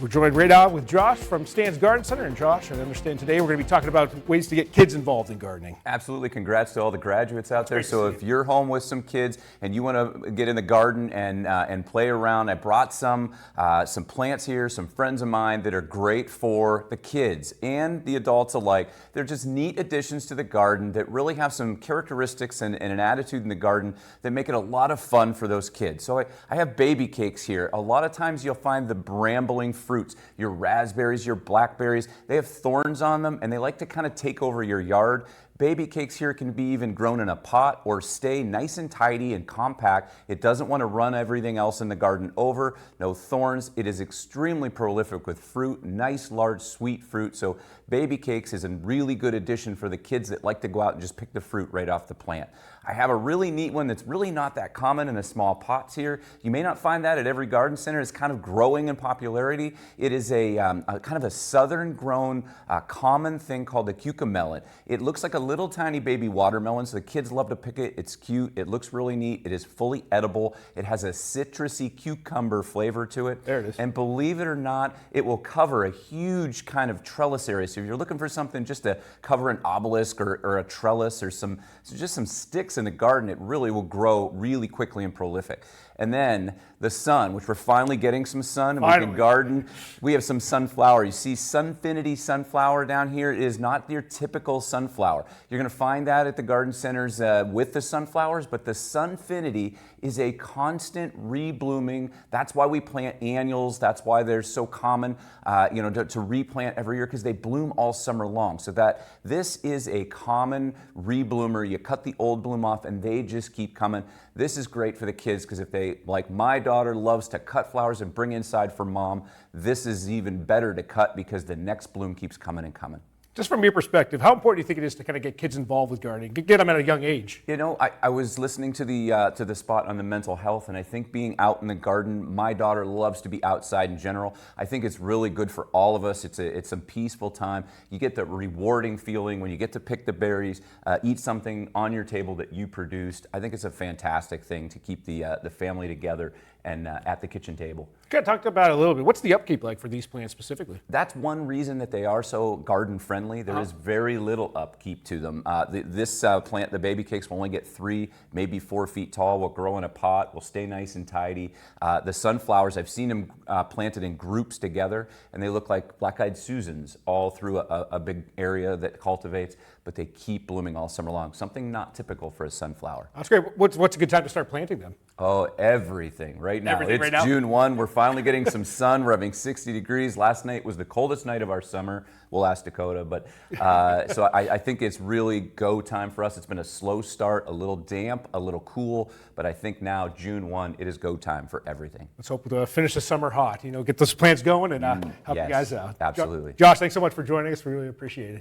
We're joined right now with Josh from Stan's Garden Center. And Josh, I understand today we're going to be talking about ways to get kids involved in gardening. Absolutely. Congrats to all the graduates out there. So if you. you're home with some kids and you want to get in the garden and play around, I brought some plants here, some friends of mine that are great for the kids and the adults alike. They're just neat additions to the garden that really have some characteristics and an attitude in the garden that make it a lot of fun for those kids. So I have baby cakes here. A lot of times you'll find the brambling fruits, your raspberries, your blackberries, they have thorns on them and they like to kind of take over your yard. Baby cakes here can be even grown in a pot or stay nice and tidy and compact. It doesn't want to run everything else in the garden over. No thorns. It is extremely prolific with fruit, nice large sweet fruit. So baby cakes is a really good addition for the kids that like to go out and just pick the fruit right off the plant. I have a really neat one that's really not that common in the small pots here. You may not find that at every garden center. It's kind of growing in popularity. It is a kind of a southern grown common thing called the cucamelon. It looks like a little tiny baby watermelon, so the kids love to pick it. It's cute. It looks really neat. It is fully edible. It has a citrusy cucumber flavor to it. There it is. And believe it or not, it will cover a huge kind of trellis area. So if you're looking for something just to cover an obelisk or a trellis or just some sticks in the garden, it really will grow really quickly and prolific. And then the sun, which we're finally getting some sun and we can garden. We have some sunflower. You see Sunfinity sunflower down here. It is not your typical sunflower. You're going to find that at the garden centers with the sunflowers, but the Sunfinity is a constant reblooming. That's why we plant annuals. That's why they're so common to replant every year, because they bloom all summer long. So that this is a common rebloomer. You cut the old bloom off and they just keep coming. This is great for the kids because if they, like my daughter, loves to cut flowers and bring inside for mom, this is even better to cut because the next bloom keeps coming and coming. Just from your perspective, how important do you think it is to kind of get kids involved with gardening, get them at a young age? You know, I was listening to the spot on the mental health, and I think being out in the garden, my daughter loves to be outside in general. I think it's really good for all of us. It's a peaceful time. You get the rewarding feeling when you get to pick the berries, eat something on your table that you produced. I think it's a fantastic thing to keep the family together and at the kitchen table. Kind of talked about it a little bit. What's the upkeep like for these plants specifically? That's one reason that they are so garden friendly. There is very little upkeep to them. This plant, the baby cakes, will only get 3, maybe 4 feet tall. Will grow in a pot. Will stay nice and tidy. The sunflowers, I've seen them planted in groups together, and they look like black-eyed Susans all through a big area that cultivates, but they keep blooming all summer long. Something not typical for a sunflower. That's great. What's a good time to start planting them? Oh, everything right now. Everything it's right now? June 1. We're finally getting some sun. We're having 60 degrees. Last night was the coldest night of our summer. We'll ask Dakota. But so I think it's really go time for us. It's been a slow start, a little damp, a little cool. But I think now, June 1, it is go time for everything. Let's hope to finish the summer hot. Get those plants going and help you guys out. Absolutely. Josh, thanks so much for joining us. We really appreciate it.